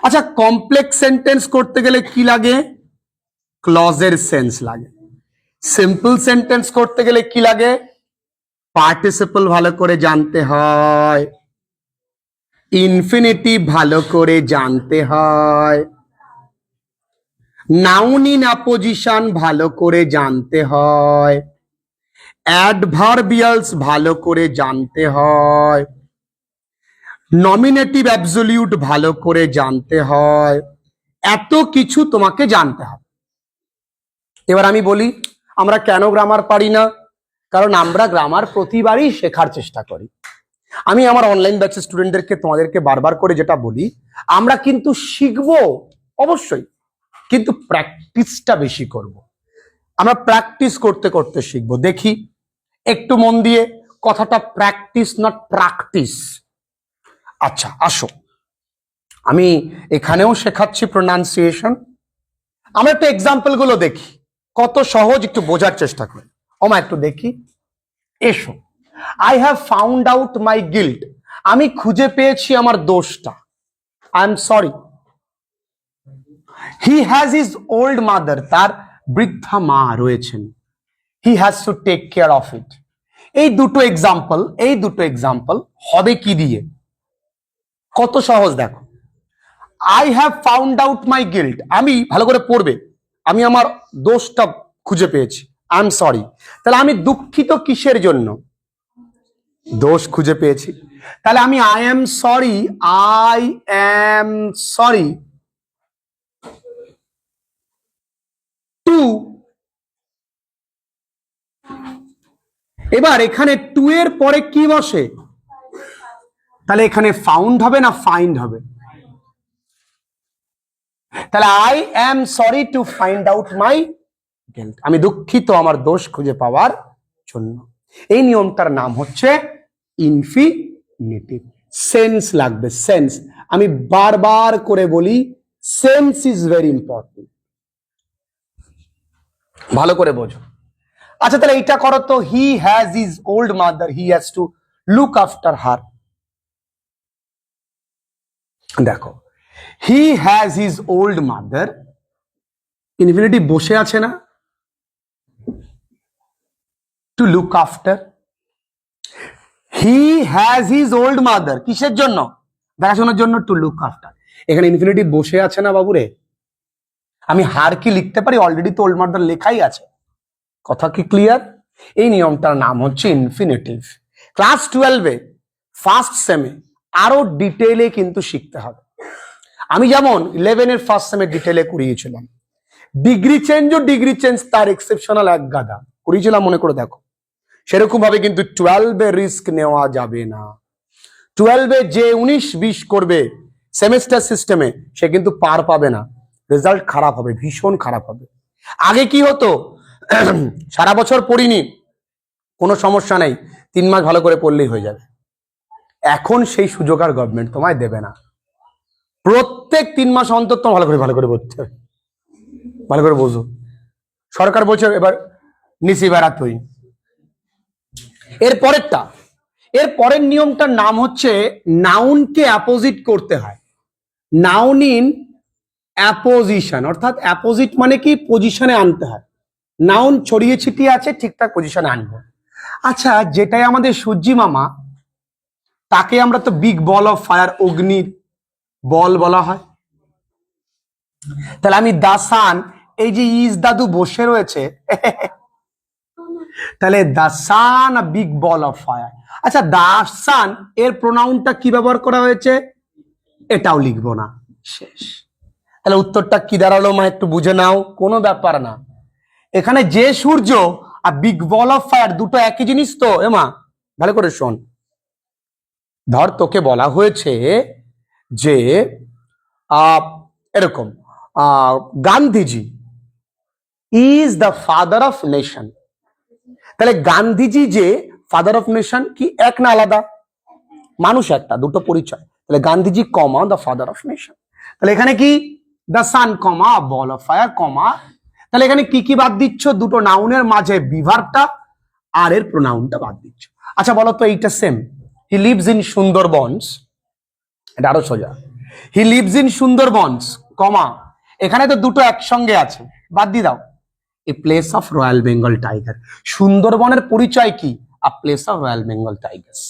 আচ্ছা, কমপ্লেক্স সেন্টেন্স করতে গেলে কি লাগে? ক্লজের সেন্স লাগে। সিম্পল সেন্টেন্স করতে গেলে কি লাগে? পার্টিসিপল ভালো করে জানতে হয়, ইনফিনিটিভ ভালো করে জানতে হয়, নাউন ইন অ্যাপোজিশন ভালো করে জানতে হয়, অ্যাডভার্বিয়ালস ভালো করে জানতে হয়, নমিনেটিভ অ্যাবসলিউট ভালো করে জানতে হয়, এত কিছু তোমাকে জানতে হবে। এবার আমি বলি, আমরা কেন গ্রামার পারি না? কারণ আমরা গ্রামার প্রতিবারই শেখার চেষ্টা করি। আমি আমার অনলাইন ব্যাচের স্টুডেন্টদেরকে, তোমাদেরকে বারবার করে যেটা বলি, আমরা কিন্তু শিখবো অবশ্যই, কিন্তু প্র্যাকটিসটা বেশি করব। আমরা প্র্যাকটিস করতে করতে শিখবো। দেখি একটু মন দিয়ে, কথাটা প্র্যাকটিস নট প্র্যাকটিস। আচ্ছা আসো, আমি এখানেও শেখাচ্ছি প্রোনাউন্সিয়েশন। আমরা একটু এক্সাম্পল গুলো দেখি, কত সহজ, একটু বোঝার চেষ্টা করি। ওমা একটু দেখি, এসো। I have found out my guilt, আমি খুঁজে পেয়েছি আমার দোষটা। I am sorry. He has his old mother, তার বৃদ্ধা মা রয়েছেন। He has to take care of it. এই দুটো এক্সাম্পল হবে কি দিয়ে? কত সহজ দেখো। I have found out my guilt, আমি ভালো করে পড়বে, আমি আমার দোষটা খুঁজে পেয়েছি। আই এম সরি, তাহলে আমি দুঃখিত কিসের জন্য? দোষ খুঁজে পেয়েছি। তাহলে আমি I am sorry, I am sorry too. এবার এখানে টু এর পরে কি বসে? তাহলে এখানে ফাউন্ড হবে না ফাইন্ড হবে? তাহলে I am sorry to find out my guilt, আমি দুঃখিত আমার দোষ খুঁজে পাওয়ার জন্য। এই নিয়মটার নাম হচ্ছে ইনফিনিটিভ। সেন্স লাগবে, সেন্স। আমি বারবার করে বলি, সেন্স ইজ ভেরি ইম্পর্টেন্ট, ভালো করে বোঝো। আচ্ছা তাহলে এইটা করো তো, he has his old mother, he has to look after her. দেখো, he has his old mother, infinitive বসে আছে না, to look after. He has his old mother কিসের জন্য? দেখাশোনার জন্য, টু লুক আফটার। এখানে ইনফিনিটিভ বসে আছে না বাবুরে? আমি হার কি লিখতে পারি? অলরেডি তো ওল্ড মাদার লেখাই আছে। কথা কি ক্লিয়ার? এই নিয়মটার নাম হচ্ছে ইনফিনিটিভ। ক্লাস 12-এ ফার্স্ট সেমে আরো ডিটেইলে কিন্তু শিখতে হবে। আমি যেমন 11-এর ফার্স্ট সেমে ডিটেইলে করিয়েছিলাম, ডিগ্রি চেঞ্জ তার এক্সেপশনাল এক গাদা করিয়েছিলাম, মনে করে দেখো। সেরকম ভাবে কিন্তু 12-এ রিস্ক নেওয়া যাবে না। 12-এ যে 19-20 করবে সেমেস্টার সিস্টেমে, সে কিন্তু পার পাবে না, রেজাল্ট খারাপ হবে, ভীষণ খারাপ হবে। আগে কি হতো, সারা বছর পড়িনি, কোনো সমস্যা নেই, 3 মাস ভালো করে পড়লেই হয়ে যাবে। এখন সেই সুযোগ আর গভর্নমেন্ট তোমায় দেবে না। প্রত্যেক 3 মাস অন্তর তো ভালো করে পড়তে হবে। ভালো করে বোঝো, সরকার বলছে এবার নিচি বেড়াত হই। এর পরের নিয়মটার নাম হচ্ছে নাউনকে অ্যাপোজিট করতে হয়। নাউন ইন অ্যাপোজিশন, অর্থাৎ অ্যাপোজিট মানে কি, পজিশনে আনতে হয়। নাউন ছড়িয়ে ছিটিয়ে আছে, ঠিকঠাক পজিশনে আনবো। আচ্ছা, যেটাই আমাদের সূর্যি মামা, তাকে আমরা তো বিগ বল অফ ফায়ার, অগ্নির বল বলা হয়। তাহলে আমি দা সান, এই যে ইজ দাদু বসে রয়েছে, তাহলে the sun a big ball of fire. আচ্ছা, দা সান এর প্রোনাউনটা কি ব্যবহার করা হয়েছে, এটাও লিখবো না, শেষ। তাহলে উত্তরটা কি দাঁড়ালো মা, একটু বুঝে নাও, কোনো ব্যাপার না। এখানে যে সূর্য আর বিগ বল অফ ফায়ার দুটো একই জিনিস তো এমা, ভালো করে শোন। ধর তোকে বলা হয়েছে যে এরকম, Gandhiji is the father of nation. তাহলে গান্ধীজি যে ফাদার অফ নেশন, কি এক না আলাদা? মানুষ একটা, দুটো পরিচয়। তাহলে Gandhiji comma the father of nation. তাহলে এখানে কি, the sun comma ball of fire comma. তাহলে এখানে কি কি বাদ দিচ্ছ, দুটো নাউনের মাঝে বিভার্বটা আর এর প্রোনাউনটা বাদ দিচ্ছ। আচ্ছা বলো তো, এইটা same, he lives in Sundarbans, এটা আরো সোজা, হি লিভস ইন সুন্দরবনস কমা, এখানে তো দুটো একসঙ্গে আছে, বাদ দিয়ে দাও, a place of royal Bengal tiger. সুন্দরবনের পরিচয় কি, আ place of royal Bengal Tigers.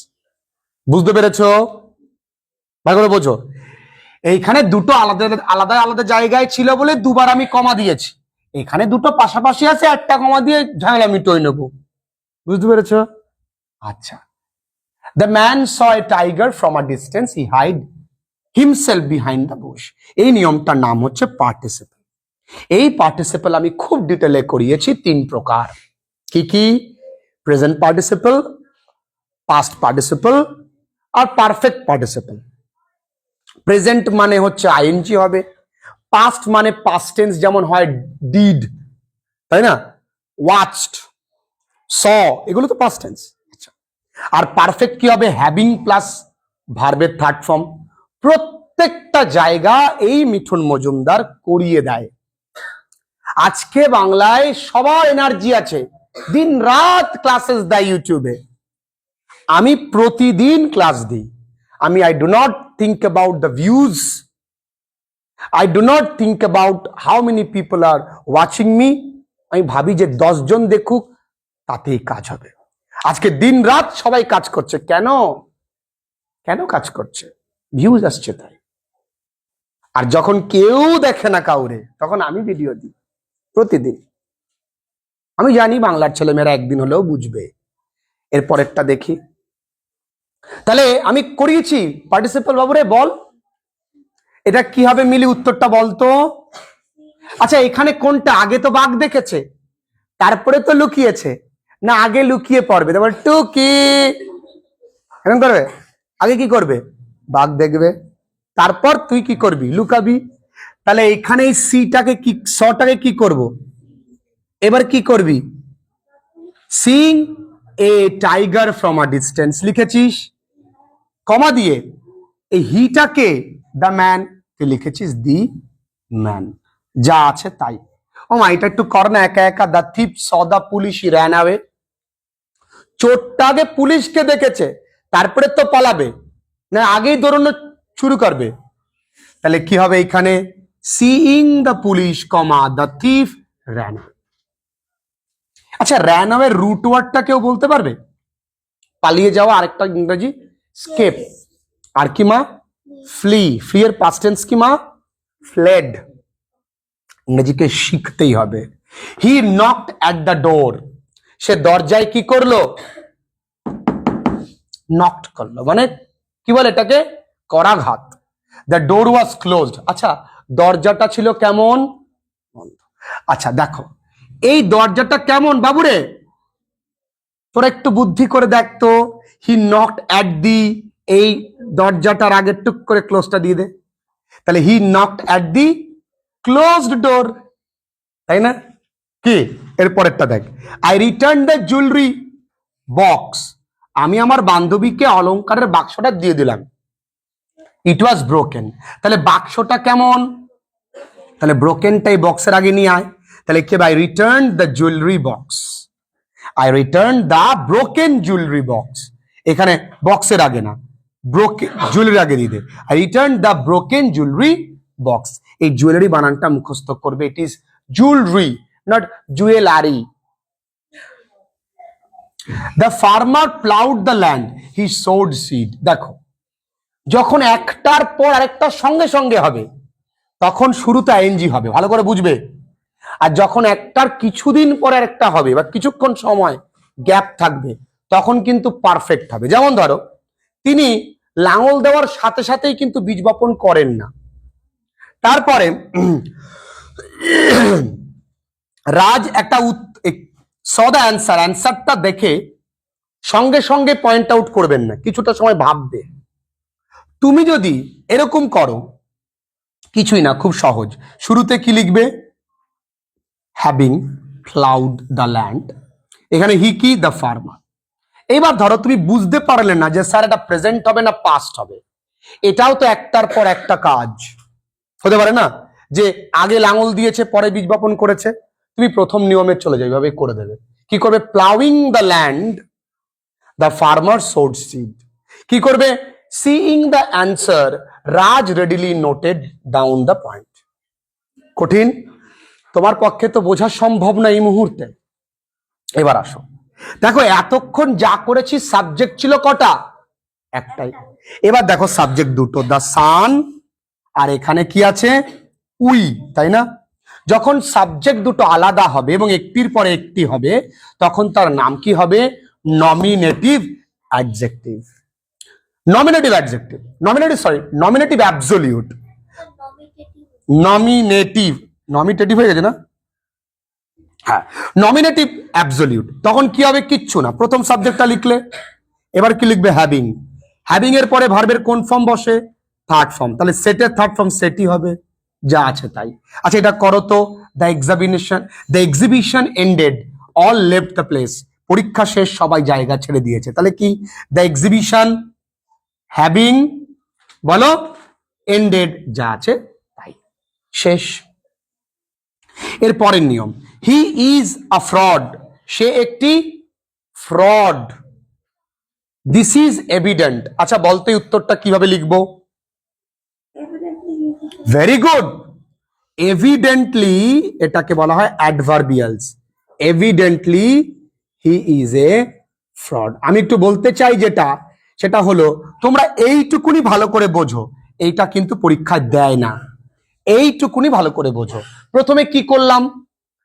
বুঝতে পেরেছো? ভালো করে বোঝো। এইখানে দুটো আলাদা আলাদা আলাদা জায়গায় ছিল বলে দুবার আমি কমা দিয়েছি, এখানে দুটো পাশাপাশি আছে, একটা কমা দিয়ে ঝামেলা মিটোই নেবো। বুঝতে পেরেছো? আচ্ছা, the man saw a tiger from a distance, he hide himself behind the bush. এই নিয়মটার নাম হচ্ছে পার্টিসিপল। এই পার্টিসিপল আমি খুব ডিটেলে করিয়েছি 3 প্রকার। কি কি? প্রেজেন্ট পার্টিসিপল, পাস্ট পার্টিসিপল আর পারফেক্ট পার্টিসিপল। প্রেজেন্ট মানে হচ্ছে আইএনজি হবে, পাস্ট মানে পাস্ট টেন্স, যেমন হয় ডিড, তাই না, ওয়াচড, স, এগুলো তো পাস্ট টেন্স। আর পারফেক্ট কি হবে, হ্যাভিং প্লাস ভার্বের থার্ড ফর্ম। প্রত্যেকটা জায়গা এই মিঠুন মজুমদার করিয়ে দেয়। আজকে বাংলায় সবার এনার্জি আছে, দিন রাত ক্লাসেস দেয় ইউটিউবে। আমি প্রতিদিন ক্লাস দিই। আমি I do not think about the views, I do not think about how many people are watching me. আমি ভাবি যে 10 জন দেখুক, তাতেই কাজ হবে। আজকে দিন রাত সবাই কাজ করছে, কেন কেন কাজ করছে? ভিউজ আসছে তাই। আর যখন কেউ দেখে না কাউরে, তখন আমি ভিডিও দিই প্রতিদিন। আমি জানি বাংলার ছেলেমেয়েরা একদিন হলেও বুঝবে। এর পরেরটা দেখি। তাহলে আমি করিয়েছি পার্টিসিপল, বাবুরে বল এটা কি হবে মিলি, উত্তরটা বলতো। আচ্ছা, এখানে কোনটা আগে? তো বাঘ দেখেছে, তারপরে তো লুকিয়েছে, না আগে লুকিয়ে পড়বে? তারপর টুকি এখন করবে, আগে কি করবে? বাঘ দেখবে, তারপর তুই কি করবি? লুকাবি। তাহলে এখানে এই সিটাকে কি, সটাকে কি করব? এবার কি করবি? Sing a tiger from a distance লিখেছিস, কমা দিয়ে এই হিটাকে দ্য ম্যান কে লিখেছিস দি ম্যান, যা আছে তাই। ও মা, এটা একটু কর না একা একা। The thief saw the police, he ran away. চোরটা আগে পুলিশকে দেখেছে, তারপরে তো পালাবে, না আগেই দৌড়ানো শুরু করবে? তাহলে কি হবে এখানে? Seeing the police comma the thief ran. আচ্ছা, র্যান অ্যাওয়ে রুট ওয়ার্ডটা কেউ বলতে পারবে? পালিয়ে যাওয়া, আরেকটা ইংরেজি স্কেপ। আর কি মা? ফ্লি। ফ্লি এর পাস্ট টেন্স কি মা? ফ্লেড। ইংরেজিকে শিখতেই হবে। হি নকড অ্যাট দ্য ডোর, সে দরজায় কি করলো, নকড করলো, মানে কি বলে এটাকে, করাঘাত। The door was closed. আচ্ছা, দরজাটা ছিল কেমন, বন্ধ। আচ্ছা দেখো, এই দরজাটা কেমন বাবুরে, তোরা একটু বুদ্ধি করে দেখতো। হি নকড অ্যাট দি, এই দরজাটার আগে টুক করে ক্লোজটা দিয়ে দে, তাহলে হি নকড অ্যাট দি ক্লোজড ডোর, তাই না? কি এরপরেরটা দেখ, I return the jewellery box, আমি আমার বান্ধবীকে অলংকারের বাক্সটা দিয়ে দিলাম। ইট ওয়াজ ব্রোকেন, তাহলে বাক্সটা কেমন, তাহলে ব্রোকেনটাই বক্সের আগে নিয়ে আয়, তাহলে কি, I return the jewellery box, I return the broken jewellery box, এখানে বক্সের আগে না, ব্রোকেন জুয়েলারি আগে দিয়ে দে, I return the broken jewellery box. এই জুয়েলারি বানানটা মুখস্থ করবে, it is jewellery, not jewellery. The farmer ploughed the land, he sowed seed. দেখো, যখন একটার পর আরেকটা সঙ্গে সঙ্গে হবে তখন শুরুতে আইএনজি হবে, ভালো করে বুঝবে। আর যখন একটার কিছুদিন পরে আরেকটা হবে বা কিছুক্ষণ সময় গ্যাপ থাকবে তখন কিন্তু পারফেক্ট হবে। যেমন ধরো, তিনি লাঙল দেওয়ার সাথে সাথেই কিন্তু বীজ বপন করেন না, তারপরে রাজ একটা সদা অ্যান্সারটা দেখে সঙ্গে সঙ্গে পয়েন্ট আউট করবেন না, কিছুটা সময় ভাববে। তুমি যদি এরকম করো, কিছুই না, খুব সহজ, শুরুতে কি লিখবে, হ্যাভিং প্লাউড দ্য ল্যান্ড, এখানে হি কি, দ্য ফার্মার। এবার ধরো তুমি বুঝতে পারলে না যে স্যার এটা প্রেজেন্ট হবে না পাস্ট হবে, এটাও তো একটার পর একটা কাজ হতে পারে না, যে আগে লাঙল দিয়েছে পরে বীজ বপন করেছে। তুমি প্রথম নিয়মে চলে যাবে, এভাবে করে দেবে। কি করবে, ploughing the land, the farmer sowed seed. কি করবে, seeing the answer, Raj readily noted down the point. কঠিন, তোমার পক্ষে তো বোঝা সম্ভব না এই মুহূর্তে। এবার আসো, দেখো এতক্ষণ যা করেছি সাবজেক্ট ছিল কটা, একটাই। এবার দেখো সাবজেক্ট দুটো, দ্য সান আর এখানে কি আছে, উই, তাই না? যখন সাবজেক্ট দুটো আলাদা হবে এবং একটির পরে একটি হবে তখন তার নাম কি হবে, nominative adjective. Nominative adjective, nominative absolute, nominative হয়ে গেছে না, হ্যাঁ, নমিনেটিভ অ্যাবসলিউট। তখন কি হবে, কিচ্ছু না, প্রথম সাবজেক্টটা লিখলে। এবার কি লিখবে, হ্যাভিং, হ্যাভিং এর পরে ভার্বের কোন ফর্ম বসে, থার্ড ফর্ম, তাহলে সেটের থার্ড ফর্ম সেটই হবে, যা আছে তাই। আচ্ছা এটা করো তো, the exhibition ended, all left the place, পরীক্ষা শেষ সবাই জায়গা ছেড়ে দিয়েছে, তাহলে কি, দ্য এক্সিবিশন, হ্যাভিং, বলো, এন্ডেড, যা আছে তাই, শেষ। এর পরের নিয়ম, হি ইজ আ ফ্রড, সে একটি ফ্রড। This is evident. আচ্ছা বলতে উত্তরটা কিভাবে লিখবো, ভেরি গুড, এভিডেন্টলি এটাকে বলা হয় adverbials, evidently he is a fraud. আমি একটু বলতে চাই যেটা, সেটা হলো তোমরা এইটুকুনি ভালো করে বোঝো, এইটা কিন্তু পরীক্ষায় দেয় না, এইটুকুনি ভালো করে বোঝো। প্রথমে কি করলাম,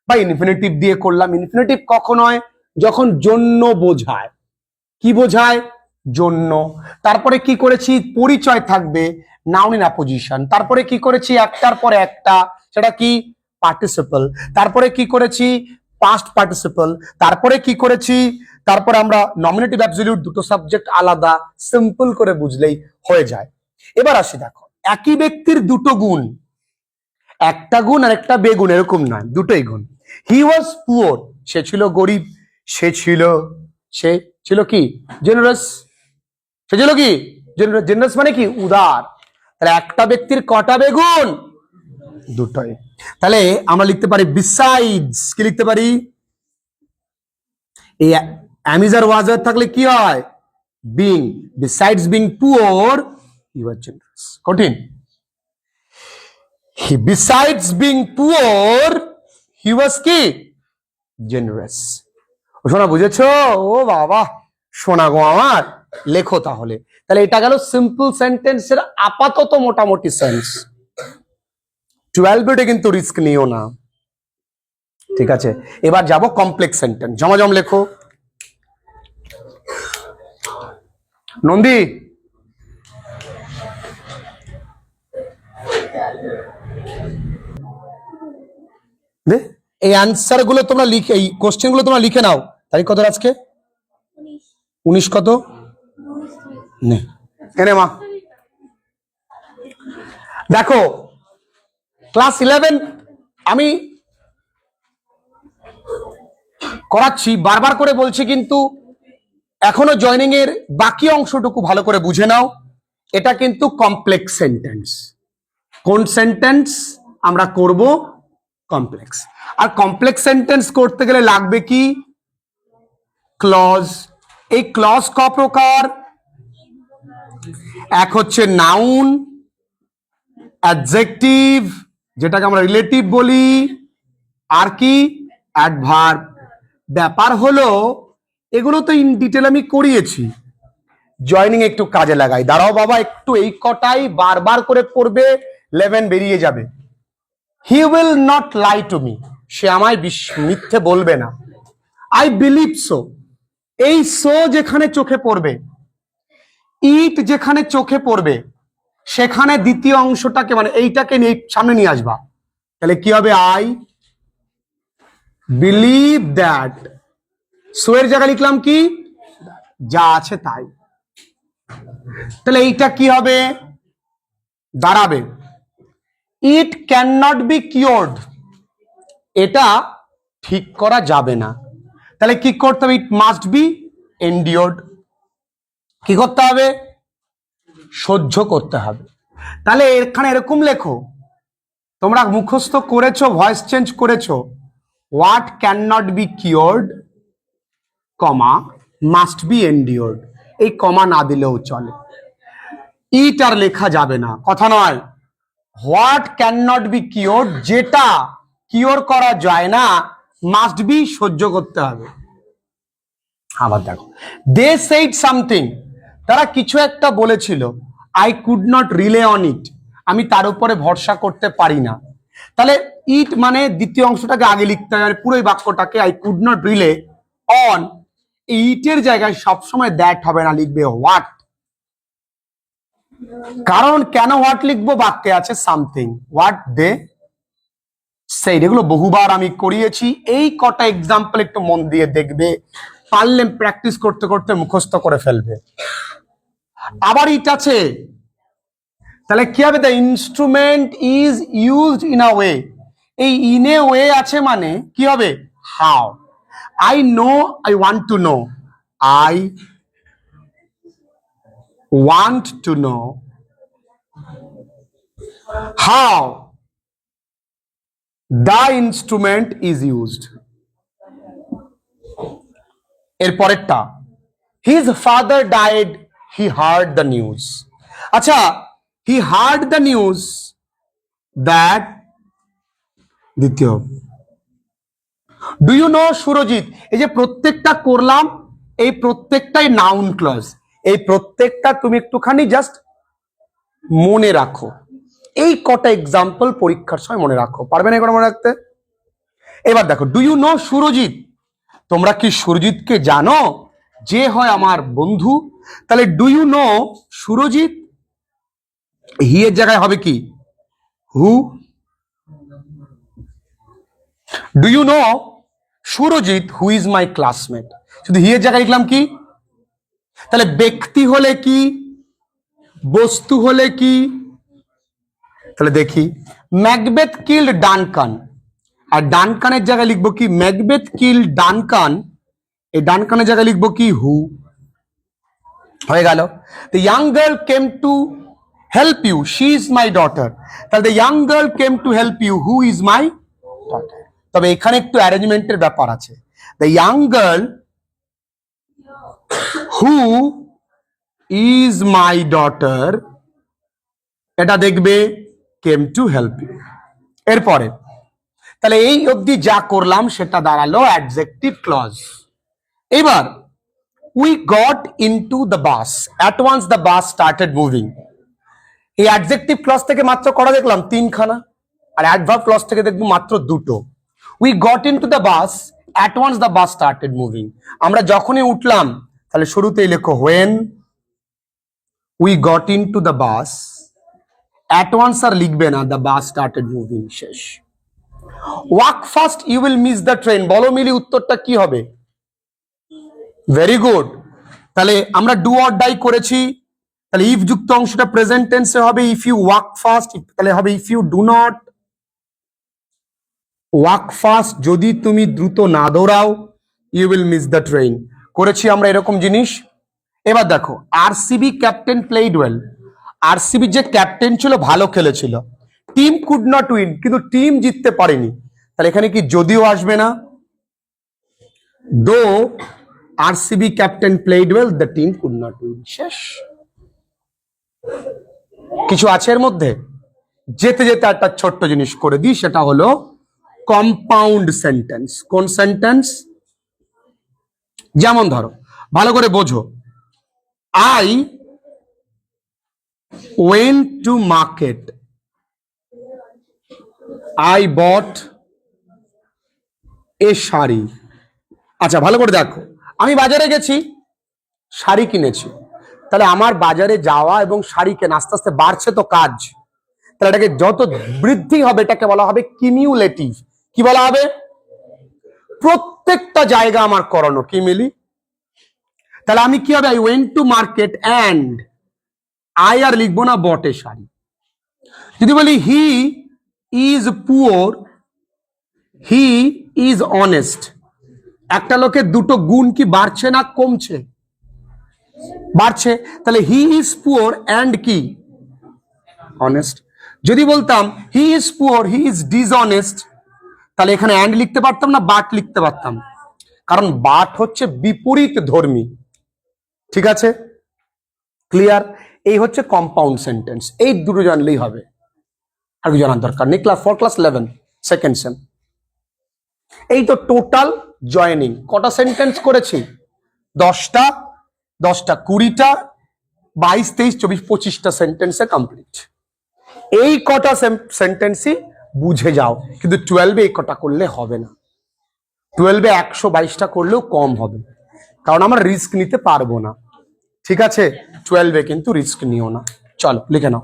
বা ইনফিনিটিভ দিয়ে করলাম। ইনফিনিটিভ কখন হয়, যখন জন্য বোঝায়। কি বোঝায়, জন্য। তারপরে কি করেছি, পরিচয় থাকবে, নাউন ইন অ্যাপোজিশন। তারপরে কি করেছি, একটার পরে একটা, সেটা কি, পার্টিসিপল। তারপরে কি করেছি, পাস্ট পার্টিসিপল। তারপরে কি করেছি, তারপরে আমরা নমিনেটিভ অ্যাবসলিউট, দুটো সাবজেক্ট আলাদা, সিম্পল করে বুঝলেই হয়ে যায়। এবার আসি, দেখো একই ব্যক্তির দুটো গুণ, একটা গুণ আর একটা বেগুন এরকম নয়, দুটোই গুণ। হি ওয়াজ পুয়ার, সে ছিল গরিব, সে ছিল কি, জেনারেস, সে ছিল কি, জেনারেস মানে কি, উদার। তাহলে একটা ব্যক্তির কটা বেগুন, দুটোই। তাহলে আমরা লিখতে পারি বিসাইডস, কি লিখতে পারি, এই অ্যামিজার ওয়াজার থাকলে কি হয়, being, besides being poor he was generous. কঠিন, besides being poor he was কি, generous। শোনা বুঝেছো, ও বাবা শোনা গো আমার, লেখো তাহলে। তাহলে এটা গেল সিম্পল সেন্টেন্সের আপাতত মোটামুটি সেন্স। 12 কিন্তু রিস্ক নিও না, ঠিক আছে, এবার যাব কমপ্লেক্স সেন্টেন্স। জমাজম লেখো। নন্দী, এই অ্যান্সার গুলো তোমরা লিখে, এই কোশ্চেন গুলো তোমরা লিখে নাও। তারিখ কত আজকে? 19 কত? নে এনে মা দেখো, ক্লাস 11 আমি করাচ্ছি, বারবার করে বলছি, কিন্তু এখনো জয়নিং এর বাকি অংশটুকু ভালো করে বুঝে নাও। এটা কিন্তু কমপ্লেক্স সেন্টেন্স। কোন সেন্টেন্স আমরা করব? কমপ্লেক্স। আর কমপ্লেক্স সেন্টেন্স করতে গেলে লাগবে কি? ক্লজ। এই ক্লজ ক প্রকার? এক হচ্ছে নাউন, অ্যাডজেক্টিভ যেটাকে আমরা রিলেটিভ বলি, আর কি? অ্যাডভার্ব। ব্যাপার হলো এগুলো তো ইন ডিটেল আমি করিয়েছি, জয়নিং একটু কাজে লাগাই। দাঁড়াও বাবা, একটু এই কটাই বারবার করে পড়বে, 11 বেরিয়ে যাবে। He will not lie to me, সে আমায় মিথ্যে বলবে না। আই বিলিভ সো, এই সো যেখানে চোখে পড়বে, ইট যেখানে চোখে পড়বে, সেখানে দ্বিতীয় অংশটাকে মানে এইটাকে নিয়ে সামনে নিয়ে আসবা। তাহলে কি হবে? I believe that. সো এর জায়গায় লিখলাম কি? যা আছে তাই। তাহলে এইটা কি হবে? দাঁড়াবে it can not be cured, এটা ঠিক করা যাবে না। তাহলে কি করতে হবে? It must be endured. কি করতে হবে? সহ্য করতে হবে। তাহলে এখানে এরকম লেখো, তোমরা মুখস্থ করেছো, ভয়েস চেঞ্জ করেছো, what can not be cured, comma must be endured. এই কমা না দিলেও চলে, ইট আর লেখা যাবে না, কথা নয়। What can not be cured, যেটা কিওর করা যায় না, মাস্ট বি সহ্য করতে হবে। আবার দেখো, দে সেইড সামথিং, তারা কিছু একটা বলেছিল, I could not rely on it, আমি তার উপরে ভরসা করতে পারি না। তাহলে ইট মানে দ্বিতীয় অংশটাকে আগে লিখতে হবে, পুরোই বাক্যটাকে I could not rely on, ইটের জায়গায় সবসময় দ্যাট হবে না, লিখবে হোয়াট। কারণ কেন হোয়াট লিখবো? বাক্যে আছে সামথিং, হোয়াট দে সেইড। এগুলো বহুবার আমি করিয়েছি, এই কটা এক্সাম্পল একটু মন দিয়ে দেখবে, পারলে প্র্যাকটিস করতে করতে মুখস্থ করে ফেলবে। আবার ইট আছে, তাহলে কি হবে? The instrument is used in a way, এই ইন এ ওয়ে আছে মানে কি হবে? How. I know, I want to know, I want to know how the instrument is used. এর পরেরটা, his father died, he heard the news. আচ্ছা, he heard the news that, দ্বিতীয়। do you know Surajit, এই যে প্রত্যেকটা করলাম, এই প্রত্যেকটাই নাউন ক্লজ। এই প্রত্যেকটা তুমি একটুখানি জাস্ট মনে রাখো, এই কটা এক্সাম্পল পরীক্ষার সময় মনে রাখো, পারবে না এগুলো মনে রাখতে? এবার দেখো, ডু ইউ নো সুরজিৎ, তোমরা কি সুরজিৎকে জানো? যে হয় আমার বন্ধু, তাহলে do you know Surajit, he এর জায়গায় হবে কি? হু। Do you know Surajit who is my classmate, শুধু হি এর জায়গায় লিখলাম কি? তাহলে ব্যক্তি হলে কি, বস্তু হলে কি? তাহলে দেখি, ম্যাকবেথ কিল্ড ডানকান, আর ডানকানের জায়গায় লিখবো কি? ম্যাকবেথ কিল্ড ডানকান, এই ডানকানের জায়গায় লিখবো কি? হু। হয়ে গেল। The young girl came to help you, she is my daughter, তাহলে the young girl came to help you, who is my daughter. তবে এখানে একটু অ্যারেঞ্জমেন্টের ব্যাপার আছে। The young girl who is my daughter, এটা দেখবে কেম টু হেল্প ইউ। এরপরে তাহলে এই অবধি যা করলাম সেটা দাঁড়ালো অ্যাডজেক্টিভ ক্লজ। এবার we got into the bus, at once the bus started moving. এই অ্যাডজেক্টিভ ক্লজ থেকে মাত্র কটা দেখলাম? 3খানা, আর অ্যাডভার্ব ক্লজ থেকে দেখবো মাত্র 2টো। We got into the bus, at once the bus started moving. আমরা যখনই উঠলাম, তাহলে শুরুতেই লেখো when we got into the bus, at once আর লিখবে না, the bus started moving, শেষ। walk fast you will miss the train, বলো মিলি উত্তরটা কি হবে? Very good. তাহলে আমরা ডু অর ডাই করেছি, তাহলে ইফ যুক্ত অংশটা প্রেজেন্ট টেন্সে হবে ইফ ইউ ওয়াক ফাস্ট, তাহলে হবে if you do not walk fast, যদি তুমি দ্রুত না দৌড়াও, you will miss the train. করেছি আমরা এরকম জিনিস। এবার দেখো RCB captain played well, RCB যে ক্যাপ্টেন ছিল ভালো খেলেছিল, টিম কুড নট উইন, কিন্তু টিম জিততে পারেনি, তাহলে এখানে কি যদিও আসবে না? Though RCB captain played well the team could not win, শেষ। কিছু আছে এর মধ্যে? যেতে যেতে একটা ছোট্ট জিনিস করে দিই, সেটা হলো কম্পাউন্ড সেন্টেন্স। কোন সেন্টেন্স? যেমন ধরো, ভালো করে বোঝো, I went to market, I bought a sari. আচ্ছা ভালো করে দেখো, আমি বাজারে গেছি, শাড়ি কিনেছি, তাহলে আমার বাজারে যাওয়া এবং শাড়ি কেনা আস্তে আস্তে বাড়ছে তো কাজ, তাহলে এটাকে যত বৃদ্ধি হবে এটাকে বলা হবে কিমিউলেটিভ। কি বলা হবে? প্রত্যেকটা জায়গা আমার করানো। কি মিলি? তাহলে আমি কি হবে? I went to market and, I আর লিখবো না, বটে শাড়ি। যদি বলি he is poor, he is honest, একটা লোকের দুটো গুণ কি বাড়ছে না কমছে? বাড়ছে। তাহলে হি ইজ পুয়ার অ্যান্ড কি অনেস্ট। যদি বলতাম হি is poor he is dishonest, তাহলে এখানে অ্যান্ড লিখতে পারতাম না, বাট লিখতে পারতাম, কারণ বাট হচ্ছে বিপরীত ধর্মী। ঠিক আছে, ক্লিয়ার? এই হচ্ছে কম্পাউন্ড সেন্টেন্স। এই দুটো জানলেই হবে, আর কি জানার দরকার নেই। Class 4 class 11 second same. এই তো টোটাল জয়েনিং কটা সেন্টেন্স করেছি? 10টা, 20টা, 22, 23, 24, 25টা সেন্টেন্সে কমপ্লিট। এই কটা সেন্টেন্সই বুঝে যাও, কিন্তু 12-এ এই কটা করলে হবে না। 12-এ 122টা করলেও কম হবে, কারণ আমরা রিস্ক নিতে পারবো না। ঠিক আছে, 12-এ কিন্তু রিস্ক নিও না। চলো লিখে নাও।